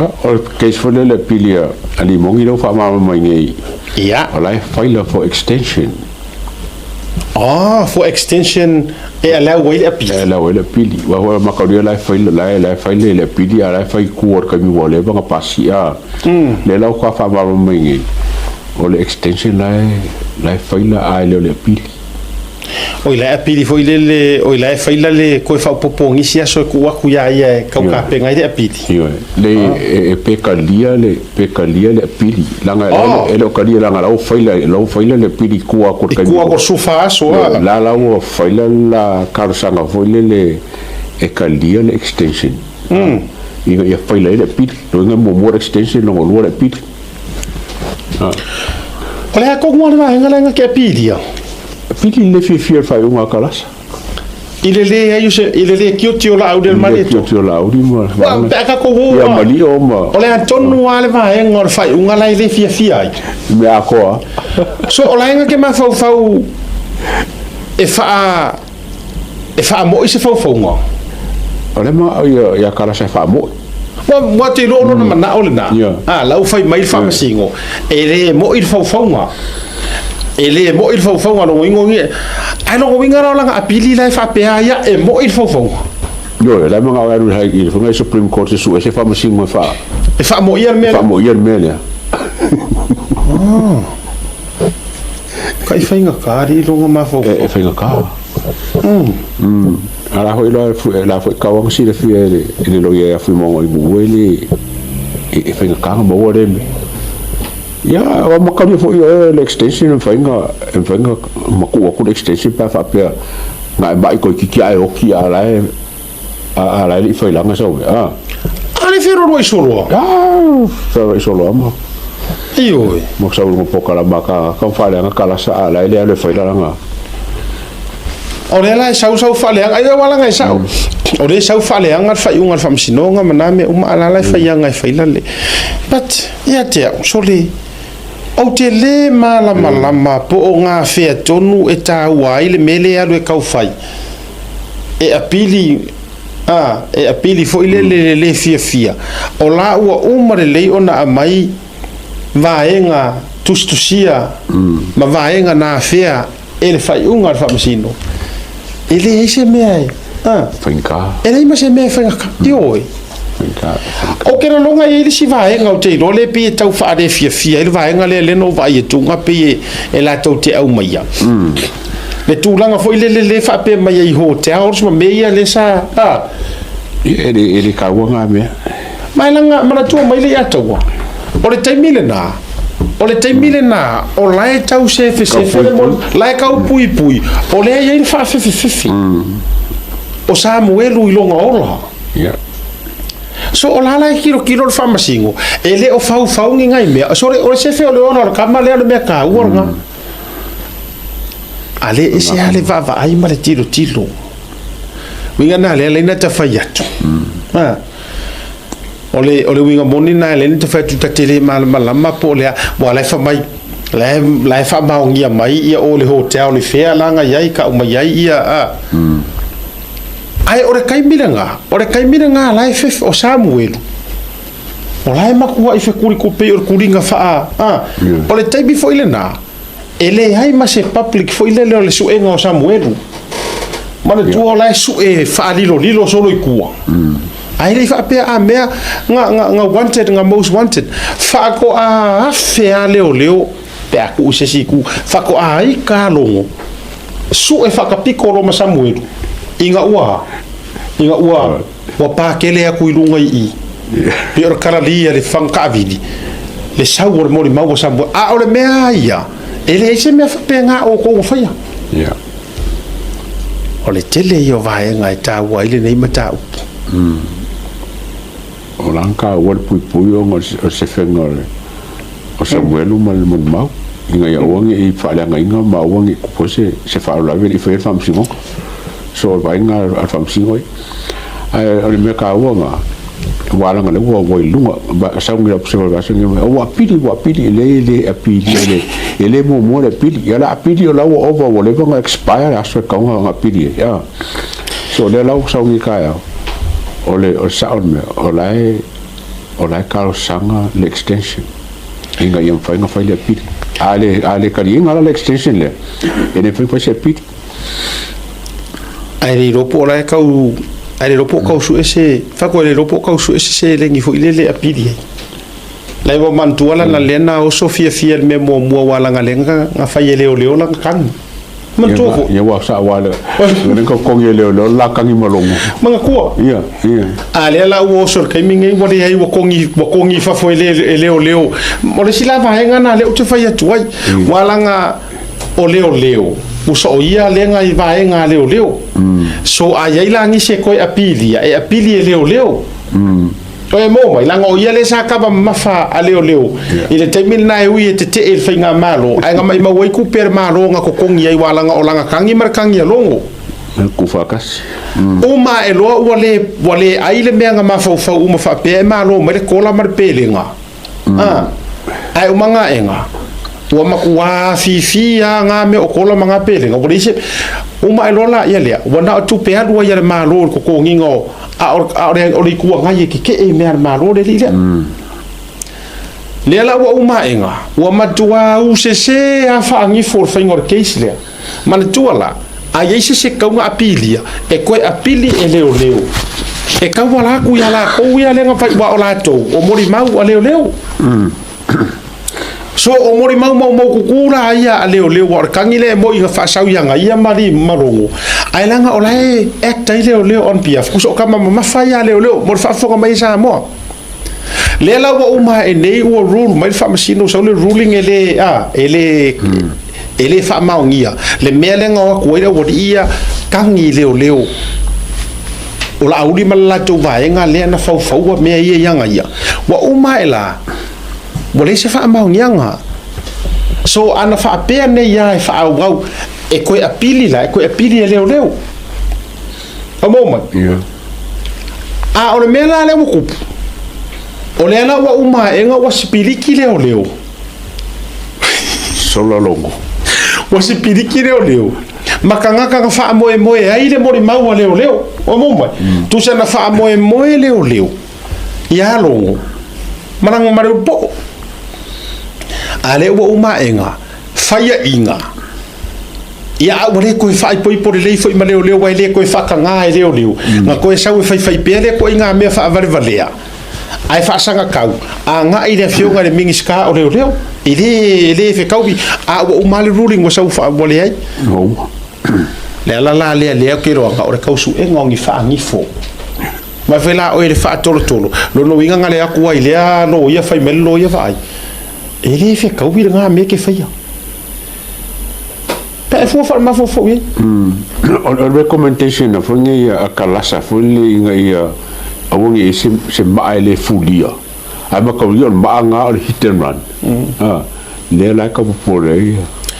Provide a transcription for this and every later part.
o case for le pilia ali mongi lo fa ma mai ngai olai file for extension for extension allow wait a pili wa ma ka dia la file le pili ala fai kuor ka mi wole ba pasia le la ka fa ma mai ngai o le extension la file a le pili o la pili foi le o la file le ko fa popongi sia so ku wa ku ya ka ka pe ngai de pili le pekalia le pili langa ele o kalia langa o file le pili ku a ko ka ku a sufa so la o file la karusanga foi le kalia le extension ia file le pili no mo extension no lo le pili ole ko ngwana ba ngala ke pili pili le fia fai unha kalasa ilele ayu se ilele kiotio la au del maleto kiotio la au di mo ba ka ko ya mali o ma ole antonu ale va ngor fai unha la ile fia me akoa so ola nga ke ma fau e fa mo ise fau nga ole ma ya kalasa fa mo mo te lo no na ole na la u fai mai fa masingo ele mo il fau nga ele mo il fau nga no ingo ngi ano ko winga la nga apili la fa pe ya e mo il fau yo la mo nga ru hai il fo supreme court su e fa masingo fa mo yer me kai fainga kari lo nga ma fo fainga ka ala ho la fo ka wang si le fi le lo ya fu mo i bu ele e fainga ka mo wore ya wa makali fo le extension fainga maku ku extension pa fa pe nga ba ko ki ai o ki ala li foi la nga so ale fero no solo solo ama io mo sa mo poka la baka ka fa la nga kala sa ala le foi la nga ore la sau fa le ai wala nga sau ore sau fa le nga fa unga fa msinonga maname ala la fa nga fa le but ya te sole o te le malama po nga fea tonu e ta wai le mele alu e kau fai e apili fo le fia o la ua umare lei ona amai vaenga tustusia ma vaenga na fea e le fai unga fa masino ele ese mea finka ele ma se mea finka oi o ke longa e le si vaenga o te role pe tau fa de fia ele vaenga le no vai tu nga pe e la tau te au mai le tūlanga foi le fa pe mai i hotel ma meia le sa ele ka wanga me mai langa mana tu mai le atua o le taimile na o lai tau se mo lai ka pui o le ia fa fe o Samuelu i longa ola so o la kilo fa masingo ele o fau ngai me so o se fe o le ona ka le me ka uorga ale ese ale va ai male tiro winga na le na ta faiatu ole winga moni na le ta fa tu ta tele malama po le wa fa mai la fa maungia mai ia o le hotel le fea langa yai ka uma yai ia ai ore kai miranga la fe o Samuel o la maku ai fe kuri ko pe o kuringa fa ole tai bi foi le na ele ai ma se public foi le su enga o Samuel mana tu ola su e fa lilo solo i kua ai le fa pe a mea nga wanted nga most wanted fa ko a fea leo pe a ku se si ku fa ko ai ka longo su e fa ka pikolo ma Samuel inga ua wa pa kele a ku ilunga i pe or karalia le fanka vidi le saur mo le mau Samuel a ole mea ia ele se me fa pe nga o ko fa ya ole tele yo vai nga ta wa ile nei mata o lanka o pui o se fenga o Samuel mal mau inga ya wangi i fa la nga ma wangi ko se fa la ve i fa fam singo so vai nga al fam singo ai ole me ka wanga wala nga le wo lunga ba sa ngi observation ngi o apili le apili ele mo le pili ya la apili o la over wo le nga expire aso ka nga apili ya so le la sa ngi ka ya ole o sa on me o o lai kalo sanga le extension inga ia whainga whai le piti ale kari inga le extension le ene whai se piti ai le ropo lai kau ai le ropo kau su ese whako le ropo kau su ese se lengi fu ile le apiri lai wa mantua la lena o sofia fia me mo wala nga lenga nga whai leo lang kan mantua ia wa sa wala ngene ko kongi leo la kangi malongo manga kua ia ale la wo sor kai mingi wa le ai wa kongi fa foi leo mo le sila va nga na le o te fai atu ai wala nga o leo uso ia lenga I va nga leo so ai la ngi se ko apili e leo Oe mo mai langa o ia le sa kaba mafa a leo ile te mil na ui te te el fainga malo ai nga mai mawai ku per malo nga ko kongi ai wala nga o langa kangi mar kangi longo ku fakas uma e loa wale ai le mea nga mafa fa uma fa pe malo mai le kola mar pelenga ai umanga enga wa makuwa fifia nga me o kola manga pelenga wale se uma e lola ia le wana tu pe adu ia le malo ko kongi ngo ori kuwa ngai ke e mea malo le lile le la wa uma enga wa matua u se a fa ngi for fingor case le man tuala a yese se kaunga apilia e koe apili e leo e kaua la ku ya la ko ya le nga fa wa ola to o mori mau a leo so o mori mau ku kura ia a leo wa kangi le mo i fa sau yanga ia mari marongo ai langa ola e act ai leo on piaf ku so kama ma fa ya leo mo fa fo mai sa mo le la wa uma e nei o rule mai fa masino so le ruling ele fa maungia le melenga wa ko ira wo ia kangi leo o la uli mala to vaenga le na fa wa me ia yanga ia wa uma ela mo le se fa maungia so ana fa pe ne ia fa au e ko apili leo a moment a o le mela le mo kupu o le ala wa uma enga wa spiriki leo solo longo wa spiriki leo makanga ka fa moe ai le mori mau leo o mo tu se na fa moe leo ya longo marang maru po ale wa uma enga faya inga ya wale ko fa poi por le foi maleo wa le ko fa kanga leo nga ko sa we fai pele ko inga me fa valea ai fa sanga kau a nga ile fionga le mingi ska o leo ile fe kau bi a o mal ruling wa sa fa wale ai no le ke ro nga o kau su e ngongi fa ngi fo ma fe la o ile fa tolo lo no winga ngale aku ai le no ia fa melo ia vai ile fe kau bi nga me ke fa ia pe fo ma fo on recommendation of ngi a kalasa fully ngi awongi se maile fulia ai ma ko yon ma nga hit and run le la ka po le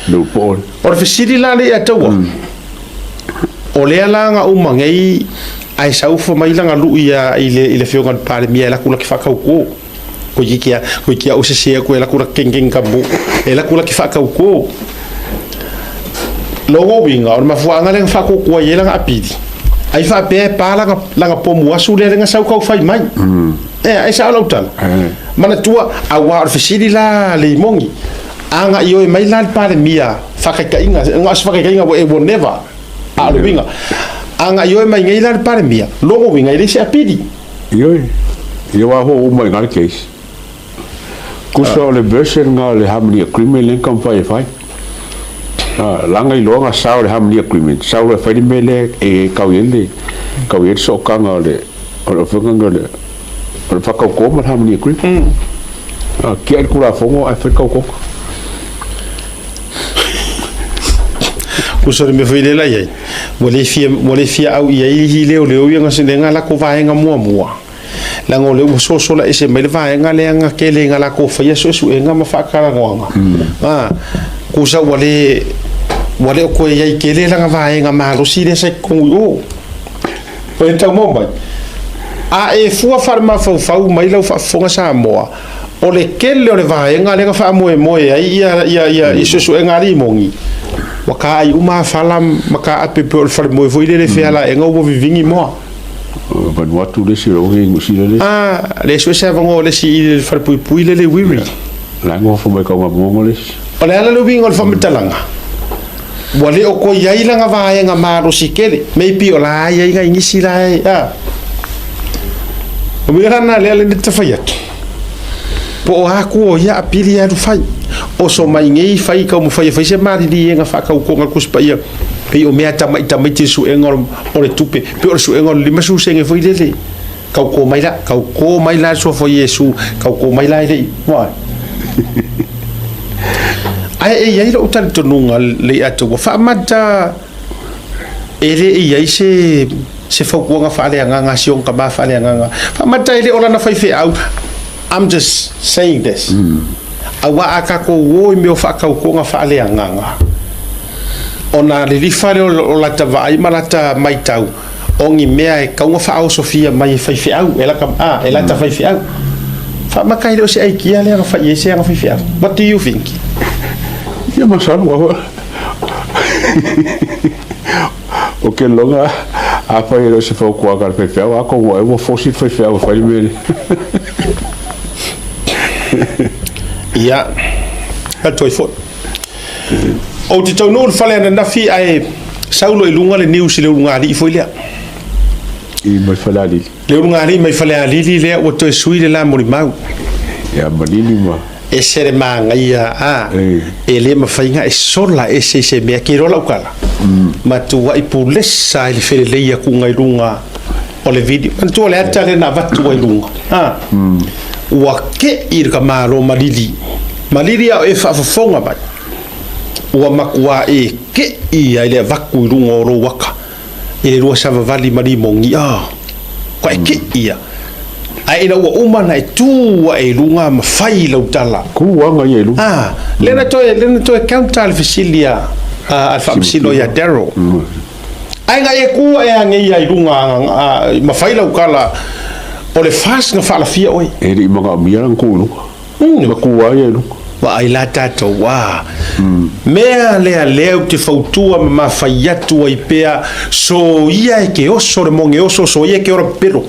no po or fisiri la le atawa o le la nga umangai ai sau fo mai la nga lu ia ile fionga pare mia la kula ki fa ka ko kia o se ko la kula kengeng ka bu la kula ki fa ka ko logo winga or ma fuanga le fa ko ia la apidi ai fa pe pa la po mo asu le nga sau ka fai mai ai sa lo tal mana tua a wa fisiri la Limogi anga io mai la pare mia fa ka inga nga fa ka inga e wo never a lo winga anga io mai ngai la pare mia logo winga ile se apidi io wa ho mai ngal case kuso le version nga le hamni agreement le kam fai langa I longa sao le hamni agreement sao le fai mele e kauile so kanga le o fanga le o fa ko ma hamni agreement ki kula fongo a fa ko kuso me foi le la ye wole fia au ye leo nga sinenga la ko vaenga mua la ngole so la ese mele vaenga le nga kele nga la ko fa yeso su enga ma fa kala ngonga kusa wale ko ye kele la nga vaenga ma lo si le se ko o enta mo mai a e fu farma fa mai la fa fonga sa mo o le kele o le vaenga le nga fa mo ai ia iso su enga Limogi waka ai uma fala maka a Pepelo fal mo foi le fela e ngo vivingi mo Vanuatu le si rongi ngusi le le so se vango le si far pui le wiri la ngo fo mai ka ngo le o le ala lubi ngol famitalanga wale o ko yai langa vae nga maro sikele me pi o la yai nga ingisi la o mi rana le ale te faiat po aku o ya apili ya fai o so mai ngei fai ka mo fai se mari di nga fa ka ko nga kuspa ia pe o mea tamai te su engol o le tupe pe o su engol lima su senge foi lele ka ko mai la so foi Yesu ka ko mai la le wa ai ai ro tan to nunga le atu fa mata ele ai se fo ko nga fa le nga sion ka ba fa le nga fa mata ele ora na fai fe au I'm just saying this awa aka ko wo me fa ka ko nga fa le nga ona le lifare o la tava ai malata mai tau ongi mea e kaunga wha Sofia mai whai au e la kam e la ta whai au wha makai leo se ai kia lea wha i e se anga whai au. What do you think? Ia masanu awa o ke longa a whai leo se whau kua kar whai au a kongo e wa Fosi whai au whai mele ia ka toi fot o te tau nō whale ana nafi ai saulo i lunga le news le lunga ali i foi lea i mai whale ali le lunga ali mai whale ali lea o toi sui le la mori mau ia manini ma e sere manga ia e le mawhainga e sola e se mea ki rola ukala ma tua i pulesa i le whele leia kunga i lunga o le video ma tua le ata le na vatua i lunga ua ke i rika maro malili au e whaafafonga mai ua makua e ke i ai le vaku i runga o ro waka i le rua sava vali mari mongi kwa e ke ia ai ina ua umana e tua e runga mawhai lau tala kuanga i e lunga lena toe counter al fasilia al famsilo ya Darrow ai nga e kua e angei ai runga mawhai lau kala o le fast nga whala fia oi e ri mga amia lang kulu makua i e lunga wa ai la tatou wa mea lea te fautua ma fai atu ai pea so ia e ke oso le monge oso so ia ke ora pelo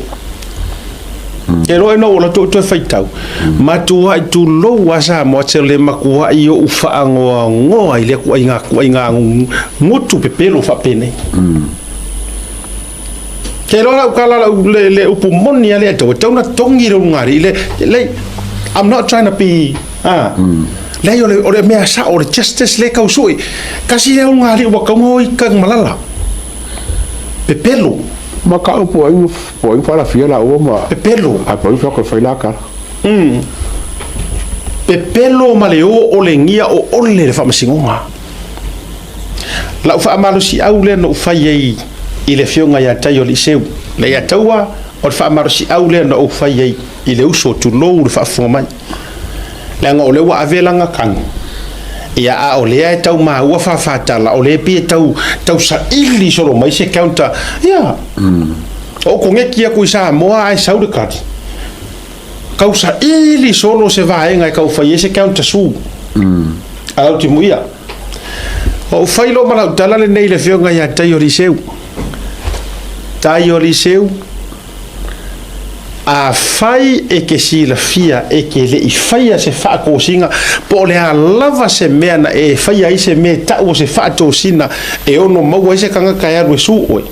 e roe no la to fai tau ma tu ai tu lo wa sa mo te le makua i o ufa ngo ai le ku ai nga ngutu pepelo fa pene ke lo la kala le upu moni ale to tona tongi ro ngari le I'm not trying to be lei ole mea sa ole justice le kausui kasi le ngari wa kaumoi kang malala pepelo maka po fala fia la o ma pepelo a po fa ko fai la ka pepelo maleo ole ngia o ole le fa masingonga la fa amalusi au le no fa yei ile fionga ya tayo li seu le ya tawa o fa amalusi au le no fa yei ile uso tu lo fa fomai langa ole wa avelanga kang ia a ole e tau ma ua fa tala ole pi tau sa ili solo mai se counter ia o ko ngekia ku sa moa ai sau de kat kau sa ili solo se vai ngai kau fa se counter su ala ti muia o failo mala tala le nei le fionga ya tayo riseu a fai e ke si la fia e ke le i fai se fa ko singa po le lava se mea na e fai ai se me ta o se fa to sina e ono mau se kanga kaya ru su oi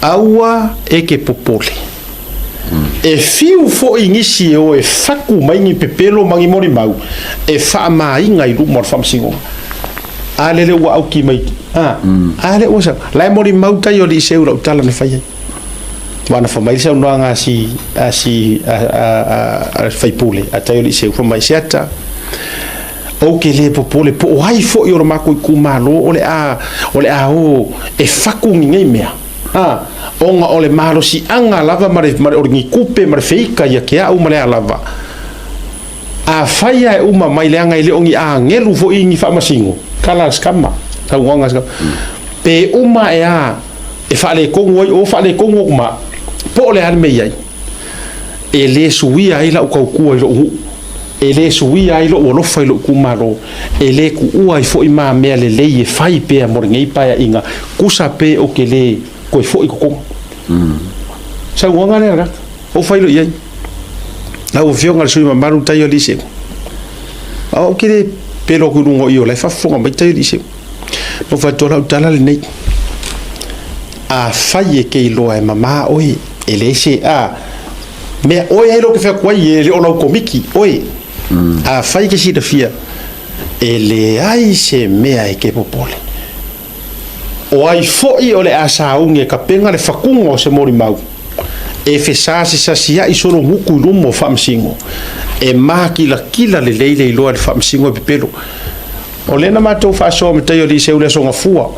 aua e ke popole e fiu fo ingisi o e faku mai ni pepelo mangi mori mau e fa mai ngai ru mor fam singo ale le wa au ki mai ale o sa la mori mau ta yo li se ura tala me fai wana famai sa unanga si fai pule atayo li se famai Asiata o ke le popole po ai fo yo ma ko ku malo ole a o e faku ngai mea onga ole malo si anga lava mare orngi kupe mare feika ya ke au mare lava a faia e uma mai leanga ile ongi a ngelu fo ingi fa masingo kala skama ta wonga ska pe uma e fa le kongo o fa le kongo ma po le an mei ai e le suia ai la ko ku e le suia ai lo lo fai lo ku malo e le ku ua fo i ma me le le e fai pe amor ngai pa inga kusa pe o ke le ko fo i ko sa wanga le ra o fai lo ia na o fionga sui mamaru tai o lise o kire pelo ku lungo io le fa fonga mai tai lise no fa tola utala le nei a fai ke lo e mama oi ele se a me oi e lo ke fa kwa ye o lo komiki oi a fai ke si de fia ele ai se mea e ke popole o ai foi o le asa unge ka penga le fakungo se mori mau e fesa se sasia i solo muku lumo famsingo e maki la kila le leile lo al famsingo e Pepelo o le na matou fa so me tayo li se ule so ngafua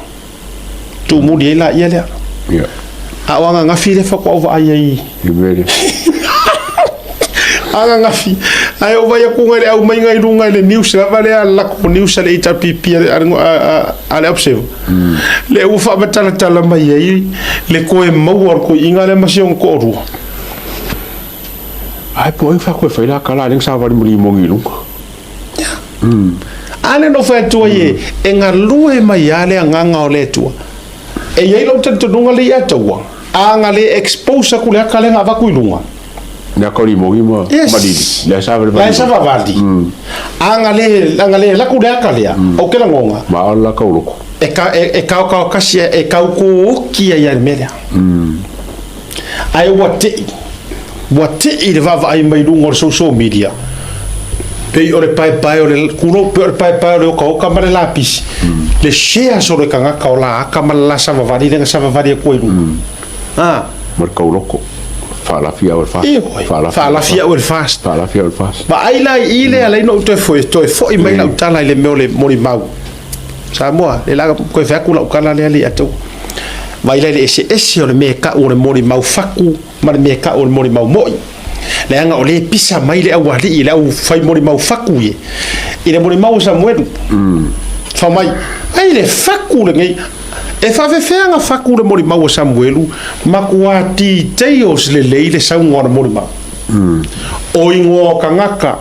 tu mudi la ia le a wanga ngafi le fa ko va ai Libere. anga ngafi ai o vai ku ngale au mai ngai lunga le news la vale ala ko news le ita pipi ale observe le u fa batala tala mai ai le ko e mau ko inga le masion ko ru Ai po fa ko fa la kala ning sa va mo Limogi lunga. ale no fa tu ye enga lue mai ale nganga o le tu e ye lo tanto lunga le ya tawa anga le expose ku le kala nga va ku lunga Na ko Limogi mo madidi. La sa va valdi anga le la ku le kala o ke la ngonga ma ala ka uloko. e ka kasia e ka ko ki ya media ai what i va ai mai lungo social media pe ore pai ore kuno pe ore pai ore o ka mare lapis le share sobre kanga ka ola ka mala sa va vari le sa va vari ko Mar ka uloko. Fa la fia o fast. Fa la fia o fast. Fa la fia o fast. Ba ai la ile ala no to foi mai la tala ile me mori mau. Sa moa le la ko fa ku la kala le ali ato. Vai le ese o le me ka o le mori mau faku, mar me ka o le mori mau moi. Le anga o le pisa mai le au ali ile au fai mori mau faku ye. Ile mori mau sa moedu. Fa mai ai le faku le ngai e fa fefeanga faku le mori mau Samuelu makuati teos le leile sa ngora mori mau o ingo kangaka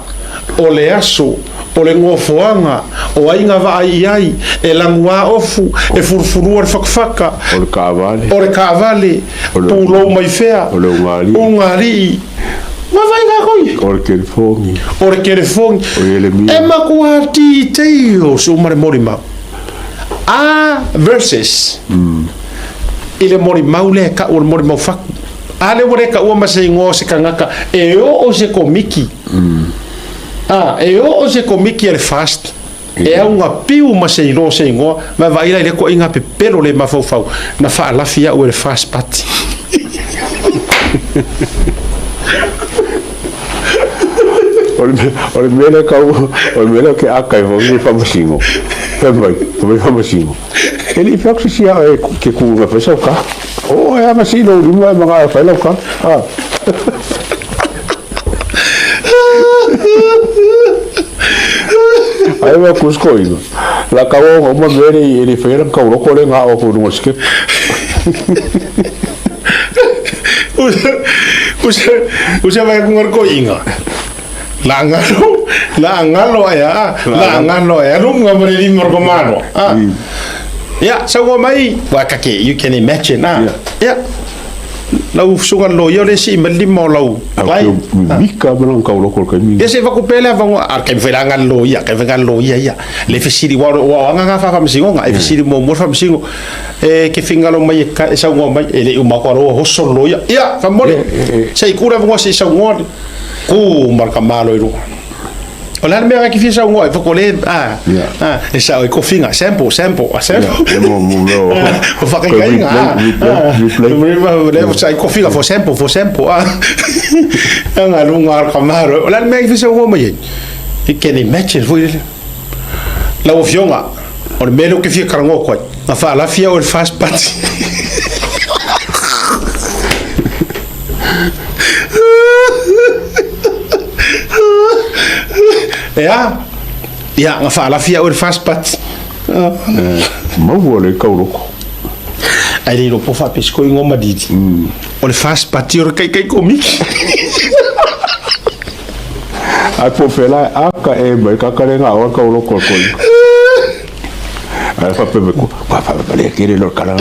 o le aso o le ngofoanga o ainga va ai e langua ofu e furfuru o fakfaka o le kavale pulo mai fea o le ungari ma vai ga koi o le telefongi e makuati teos o mori mau versus ile mori maule ka o mori mau faku ale wore ka o masai ngo se kangaka e o se komiki e o se komiki el fast e unha piu masai no se ngo ma vai ile ko inga Pepelo le mafau na fa la fia o el fast pat o mele ka o mele ke aka e vongi fa masingo vai fa masingo ele fa que se que ku na fesa ka o é masino di mo mga fa la ka ai va cusco ino la ka o mo vere ele fera ka o ko le nga o ko no ske usa vai com arco inga la ngalo ya rum ngamre di morgomano ya sawo mai wa kake you can imagine ya lau sungan lo yo le si meli mo lau ai bika bron ka lo ko mi ese va ko pele va ar ke veranga lo ya le fesiri wa nga fa msingo nga e fesiri mo fa msingo ke fingalo mai ka sawo mai ele uma ko ho so lo ya fa mole sei kura va se sawo ku marka malo iru Ola me que fiz algo aí vou colher essa aí cofinha sample o fa que ganha levo sai cofinha for sample anga lunga camaro ola me que fiz algo mai e que nem matches foi la ofionga o melo que fica cargo ko na fa la fia o fast party nga fa la fia o fast pat ma vole ka uroko ai lo po fa pesco ngo madidi o le fast pat o kai komiki a po fela aka e mai ka kare nga o ka uroko ko ai fa pe ko pa le kire lo kala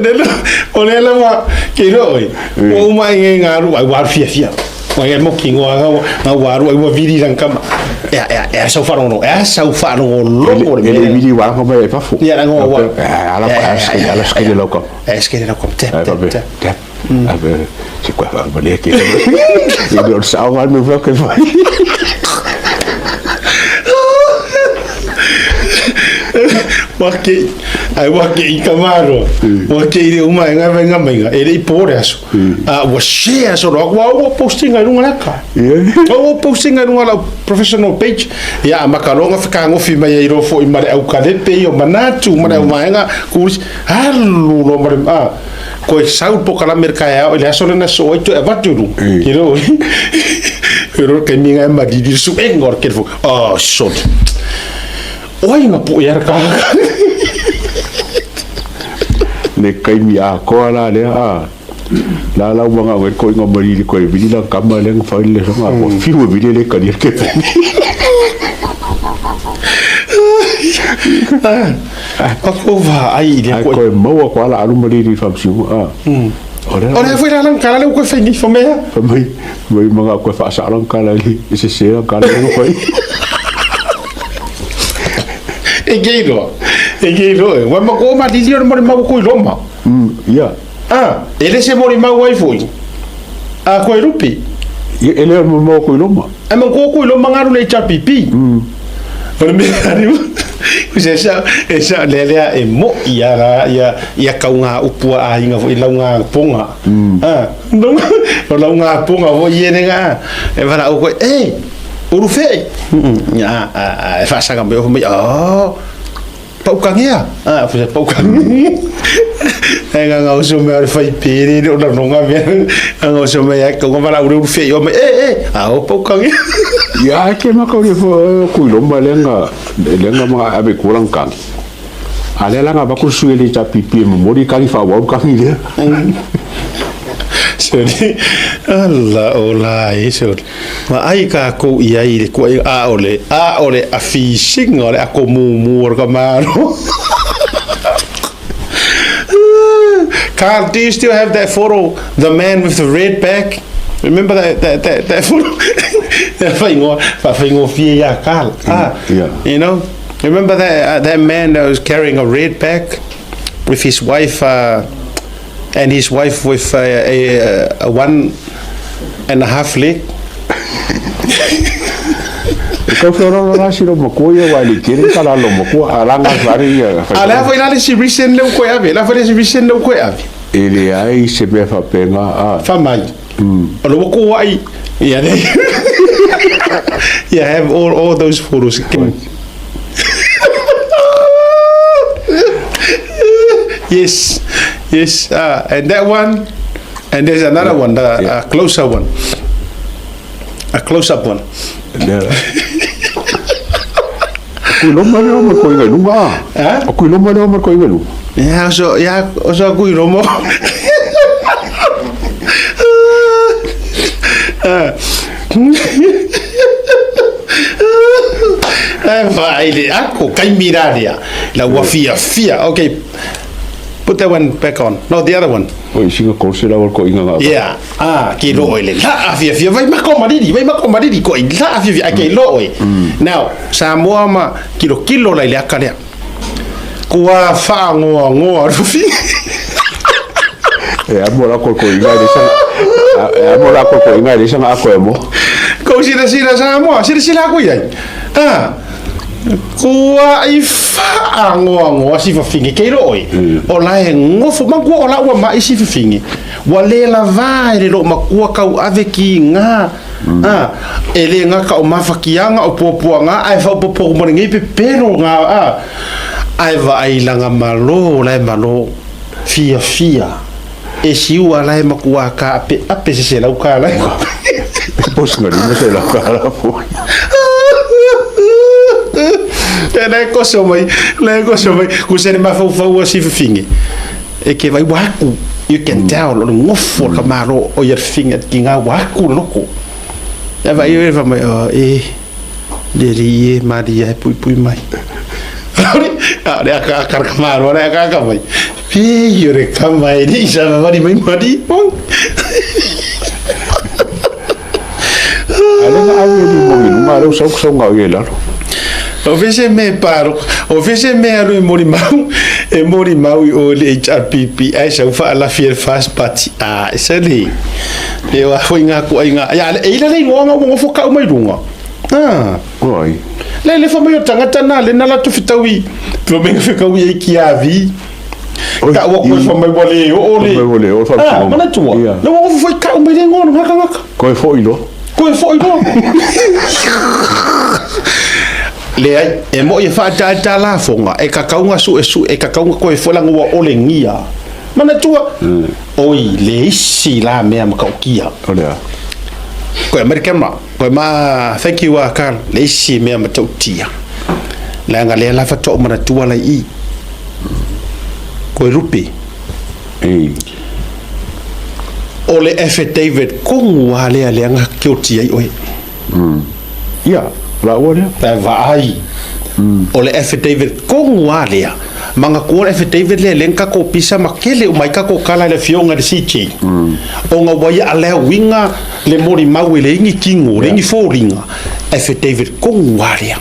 Nelo ole la wa ke roi o mai nga ru ai war fia o e mo kingo nga waru ai wa vidi lang kama so far no so far no lo ele vidi wa ko mai fa fu ya nga wa ala skele loko skele loko tap ave ci qua va bene che io non so ma non so che fai wake I kamaro wake I uma nga venga menga ele ipore aso wa share so ro wa posting ai runga ka wa posting ai runga professional page ya makalonga fika ngofi mai ai ro fo I mare au kale pe yo manatu mare au mainga kus halu no mare ko sau po kala merka ya ele aso na so ito e baturu kiro pero que minga ma di su engor que fo so oi nga po yer ka le kai mi a ko la le la wanga we ko ngo mari ko vidi la kama le fa le so ko fi we vidi le ka dir ke ko va ai dia ko mo ko la alu mari ri fa si ora foi la kala le ko fe ni fo me mai manga ko fa sa lan kala li se la kala no ko Egeiro, wa mako ma di dio mo ma ko loma. Ya. Ele se mo ma wai foi. Ko rupi. Ele mo ko loma. Ma ko loma ngaru le chapipi. Ora me ari. Esa lelea e mo ia kaunga upua a inga foi launga ponga. No launga ponga vo yenga. E vara o ko urufe fa sa gambe o pau kangia fa pau kangia nga o so me fa pere o no nga me nga o so me ya ko ngava urufe o me o pau kangia ya ke ma ko fo ku lo malenga ma abe kurang kan ale la nga ba ku suele cha pipi mo mori kali fa wa kangia Sorry, Allah ola eso. Ma ai ka ko ia I ko a ole a fishing ole a ko mu ka maro. Carl, do you still have that photo? The man with the red back? Remember that photo? That fingo fia Carl. Yeah. You know? Remember that man that was carrying a red back with his wife and his wife with a 1.5 leg. Ko floro la siro mako ya wali kire kala lo mako alanga vari ya. Ala foi la si recent le ko ave, la foi si recent le ko ave. Ele ai se me fa pena fa mai. Lo mako ai ya ne. You have all those photos. Yes, and that one, and there's another one, a closer one, a close-up one. Kuilo mane o ko inga lunga. Kuilo mane o ko inga lunga. Ya so kuilo mo. Vai ako kai miraria la wafia fia. Okay. Put that one back on. No, the other one. Oh, singa konsela ko inga. Yeah. Ki lo ile. La afia fia vai mako maridi ko la afia fia ke lo oi. Now, Samoa ma kilo la ile akale. Kua fa ngo rufi. Amora ko inga de sa. Amora ko inga de sa ako mo. Ko sira Samoa, sira ko yai. Kua I fa ngo si fa fingi ke roi o la ngo fo ma ko la wa ma si fa fingi wa le la va le lo ma ko ka ave ki nga ele nga ka o ma fa ki nga o popo nga ai fa popo mo ngi Pepelo nga ai va ai la nga malo fia e si wa la ma ko ka ape se la ka la pos ngari no se la ka la fo le cosa mai kusene mafau si fingi e ke vai waku you can tell lo ngofo ka maro o yer finga kinga waku loko ya vai eu vai deri madia pui mai ale aka maro ale aka vai Yore kamai ni sama mari mai mari pong. Ala nga awe ni mo ngaro sa ngau yela. O vese me paro, o vese me alo mori mau o le HRPP ai sa fa la fiel fast party. Sali. Le wa hoinga ko inga. Ya e ile le ngo fo ka mai runga. Oi. Le fa mai tangata na le na la tu fitawi. Pro me fika wi ki avi. Ka wa ko fa mai bole o le. O fa. Mana tu. Le wa fo ka mai le ngo ngaka. Ko fo ilo. Le ai e mo e fa ta la fonga e ka kaunga su e ka kaunga ko e fola ngwa ole ngia mana tua oi le si la me am ka kia ole ko american ma ko ma thank you Carl le si me am ta tia la nga le la fa to mana tua la I ko rupi ole F David ko ngwa le nga ki tia oi ya la ora ta vai ole F David ko ngwalea manga ko F David le lenka ko pisa makele o mai ka ko kala le fionga de sichi o nga wai ale winga le mori mau le ngi kingo le ngi foringa F David ko ngwalea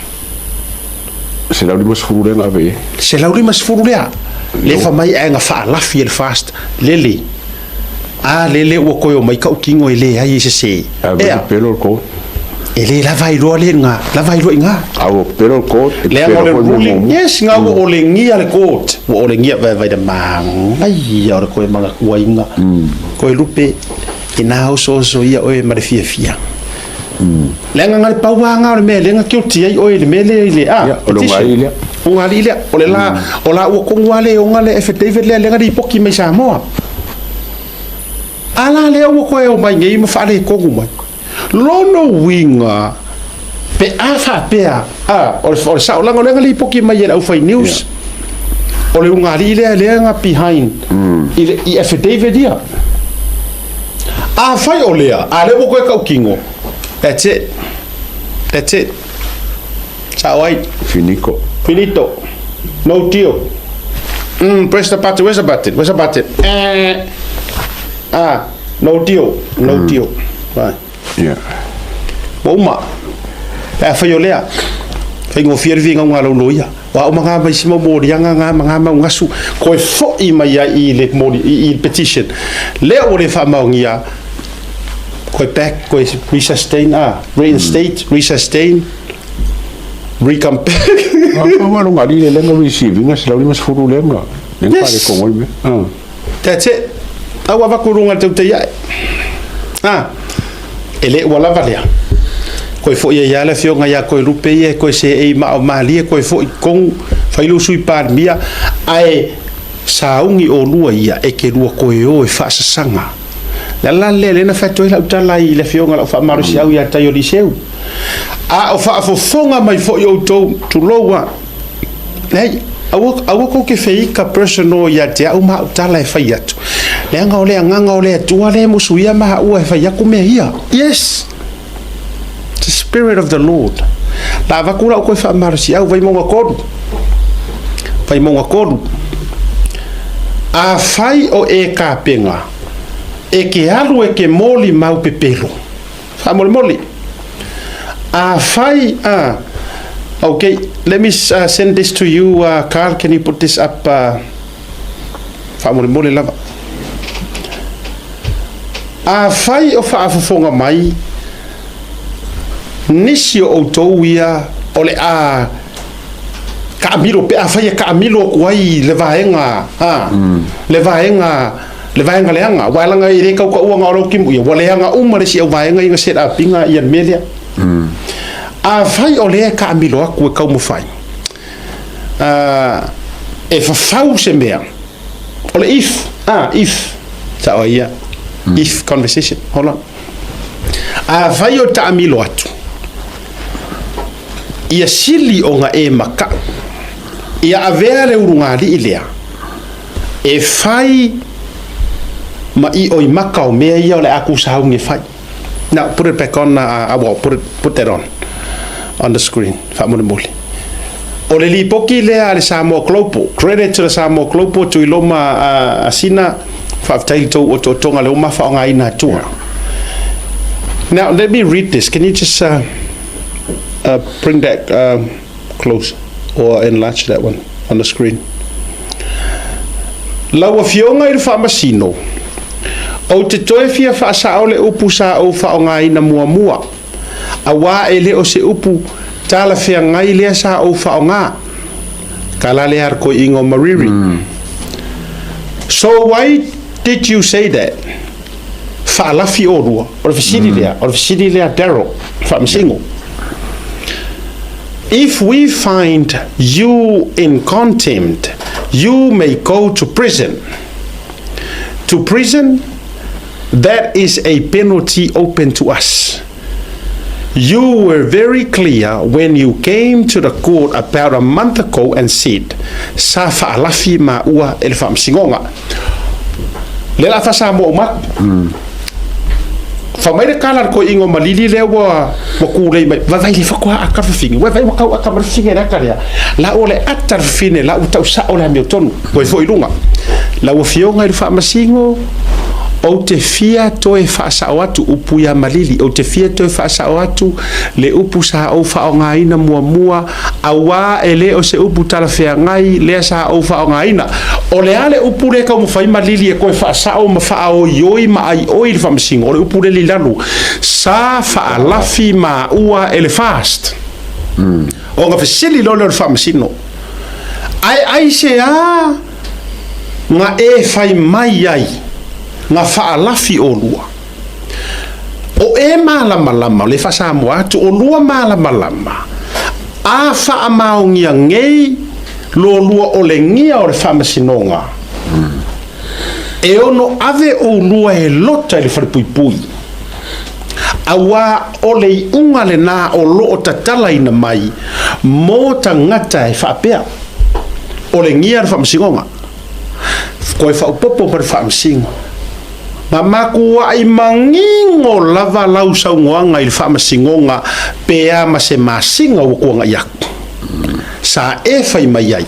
se la limos furule nga ve se la limos furule le fa mai nga fa la fiel fast lele lele o ko mai ka kingo ele ai se pelo ko ele la vai ro le nga au pero ko le ruling yes nga o le ngia le court o le ngia vai de mang ai ya ko manga kuinga ko lupe ina so ia o ma fia le nga ngal pauanga o me le nga kioti ai o le mele le o ngali le o le la o ko ngale o ngale F David le nga di poki mai sa mo ala le o ko e mai ngi ma fa le ko ngumai lono winga pe afa pea o sa o langa le poki mai au fai news o le unga le nga behind i F David dia fai o lea le mo ko ka kingo that's it ciao ai finito no deal press the button where's the button no deal right. Yeah. Boma. Fai olea. Fai ngo fier vinga nga lo loia. Wa o manga mai simo mo rianga nga manga ngasu ko fo I mai I le mo I petition. Le o le fa maungia. Ko back ko resustain reinstate resustain recompare. Wa lo ngali le nga receiving as la limas furu le nga. Nen pare ko ngol me. That's it. Awa va kurunga te ya. Ele wala valea ko fo ia la fionga ya ko rupe ia ko se e ma mali ko fo kon failu sui par mia ai saungi o lua ia e ke lua ko e fa sanga la le na fa to la utala I le fionga la fa maru sia ia tayo di seu o fa fo fonga mai fo yo to lowa nei awo ko ke feika personal ya te au ma utala e fa yatu le nganga o le tua le musuia ma ua fa yaku me ia yes the spirit of the Lord la va kula ko fa marsi au vai monga kodu fai o e ka penga e ke alu e ke moli mau pepelo fa moli fai okay let me send this to you Carl can you put this up fa moli lava fai o fa fonga mai nisi o touia o le ka miro pe fai ka miro kuai le vaenga le vaenga leanga walanga I re ka uanga o kimu ia waleanga umare si o vaenga inga set up inga ian melia fai o le ka miro ku ka mo fai e fa fau se mea o le if sa ia if conversation hold on vai o ta amilo atu ia sili o nga e maka ia avea le urungali ilea e fai ma I o I maka o mea ia o le aku sahau nge fai now put it back on put that on the screen fa mo mole O le lipoki lea le Samoa Global. Credit to the Samoa Global to iloma asina whaftai tau o tonga le o mawhaonga ina tua. Now, let me read this. Can you just bring that close or enlarge that one on the screen? Laua fionga i le whaamasino. O te toe fia whaasao le upu sa o whaonga ina mua mua. A wā e le o se upu tala fia ngai lea sa o whaonga. Ka la le ar ko ingo mariri. So why did you say that? Whaalafi o rua. O le fisiri lea Daryl. Whaamasingo. If we find you in contempt, you may go to prison. To prison, that is a penalty open to us. You were very clear when you came to the court about a month ago and said, sa whaalafi ma ua ele whaamasingonga. Le la whasa mo umak. Whamaire kālar ko ingo malili lea wa kūrei mai. Wawai le whakua aka whiwhingi. Wawai wakau aka marwhingi raka rea. La ole atar whine, la utau sa ole ameo tonu. Koe fo irunga. La ua fionga iru whaamasingo. O te fia toe whaasao atu upu ia malili. O te fia toe whaasao atu le upu sa au whaonga ina mua mua. A wā e le o se upu tala whea ngai lea sa au whaonga ina. O le ale upu le kau mawhai malili e koe whaasao ma whaao ioi ma ai oi le whaamasingo. O le upu le li lanu. Sa whaalafi ma ua ele fast. O ngā whasili lole o le whaamasino. Ai se a ngā e whai mai ai. Nga whaalafi o lua. O e malama lama, le whasa mo atu, o lua malama lama. A wha maungia ngei, lo lua o le ngia o le whamasinonga. E ono ave o lua e lota i le wharipuipui. A wā o le unga le nā o lo o tatala ina mai, mō ta ngata e whaapea. O le ngia le whamasinonga. Koe whaupopo pa le whamasingo. Ma makua ai mangingo lava lau saungoanga i le whaamasingonga pea ma se masinga o kuanga iaku. Sa e whai mai ai.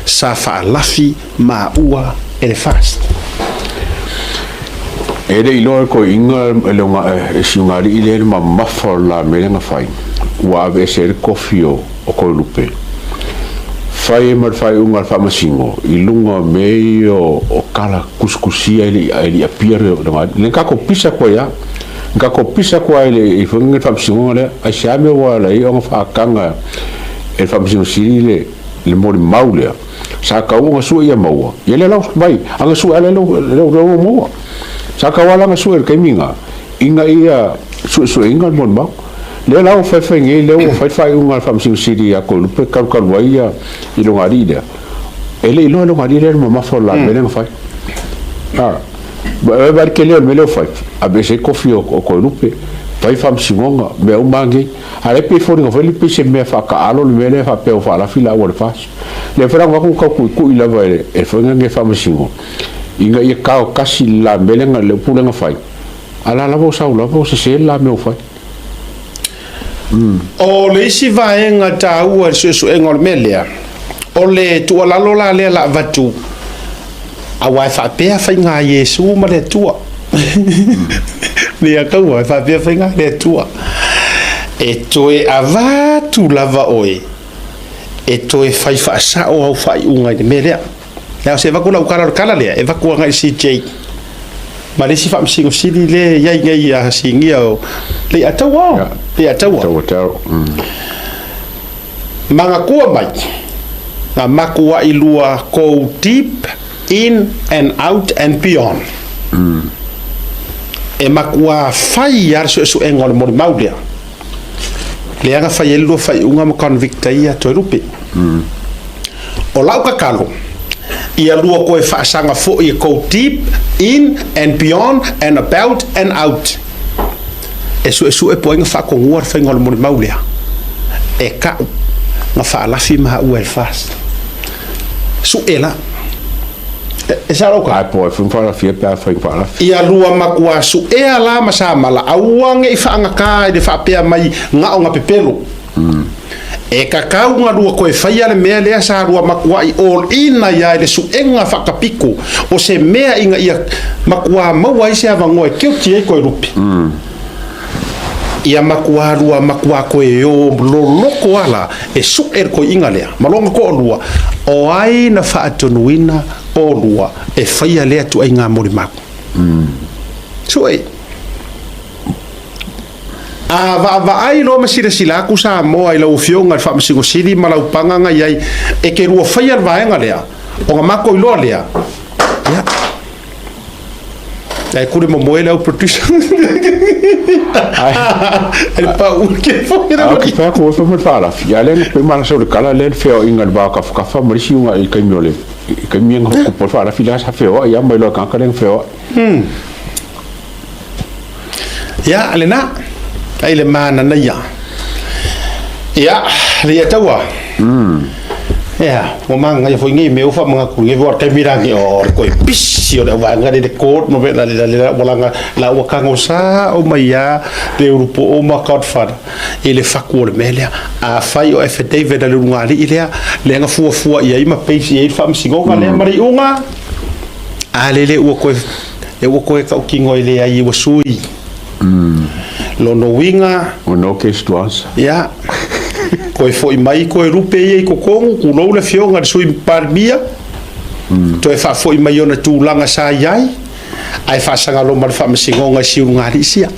Sa whaalafi ma ua e le fast. E le ilo ko inga le nga e siungari i le ma mafa la melenga whai. Ua ave se le kofio o ko lupe. Whai e mar whai unga whaamasingo i lunga mei o kala kuskusia ili apia le kako pisa kwa ya kako pisa kwa ile i whangi whaamasingo le ai se ame wala i onga whaakanga e whaamasingo siri le mori mau lea sa kaunga sua ia maua i le lau mai anga sua ele lau maua sa kawala anga sua kai minga inga ia sua inga mori mau le lau whai nge leo whai unga whaamasingo siri a ko lupe karukarua ia i longa rida ele ilo longa rida ma mafola melenga whai e vai que leo melhor fai a bese kofi o ko lupe vai whaamasingonga me o mangi a le pe fori ngofeli pe se me fa ka alo le mele fa pe o fa la fila o le fas le fra wa ko ku ila vai e fonga nge whaamasingo inga ia ka kasi la melenga le pulenga fai ala la vo sa se la me o fai O le isi vaenga ta ua su engol melea. O le tua lalo la le la vatu. A wai whapea whainga Yesu ma le tua. Nia kau wai whapea whainga le tua. E toe a vatu lava oe. E toe whai whaasao au whai unga i melea. Nea se vaku lau kala lea. E vaku anga i CJ. Ma le si whaamasingo siri le iai ngai a singia o le atawa. Le atawa. Manga kua mai. Nga makua i lua go deep in and out and beyond. E makua whai ar su engol mori maulea. Le anga whai elu whai unga mo convicta ia toi rupe. O lau kakalo. Ia lua koe whaasanga fo i go deep in and beyond and about and out. E su e poinga whakongua whaingolo mori maulea. E kau nga whaalafi maha ua el fast. Su e la. E sa roka? Ai po e whaalafi e pia whaalafi. Ia lua makua su e ala ma sa mala. Auange i whaanga ka e de whapea mai nga o nga Pepelo. e kakau nga rua koe whaia le mea lea sa rua makua I all ina ia le su enga whakapiko o se mea inga ia makua maua I se avangoa e keo tia koe rupi ia makua rua makua koe o loloko ala e su koe inga lea malonga ko lua o ai na whaatonuina o lua e whaia lea tu ai ngā mori maku so va ai lo masira sila ku sa mo ai lo fionga fa masingo sili malau panganga yai e ke rua fai al vaenga lea o nga mako ilo lea ya ai kure mo moela o producer ai pa u ke foi na ke fa ko fa fala ya le pe mana so de kala le feo inga ba ka fa marisi unga I kai miole kai mienga ko por fala fila sa feo ya mai lo ka le feo ya alena ai le mana na ya le tawa ya mo manga ya foi ngi meu fa manga ku ngi vor kai mirangi o ko pisio le wa ngade de ko no ve la bolanga la wa kango sa o maya de grupo o ma card fa ele fa ko le melia a fai o FD ve da lu ngali ile le nga fu ia ma page ia fa msingo nga le mari unga a le o ko e o ko ka kingo ile ai o sui lo no winga o no que estuas ya koe foi mai koe rupe e ko kongu ku lo le fionga sui parbia to e fa foi mai ona tu langa sa yai ai fa sanga lo mar fa msingo nga si ngari sia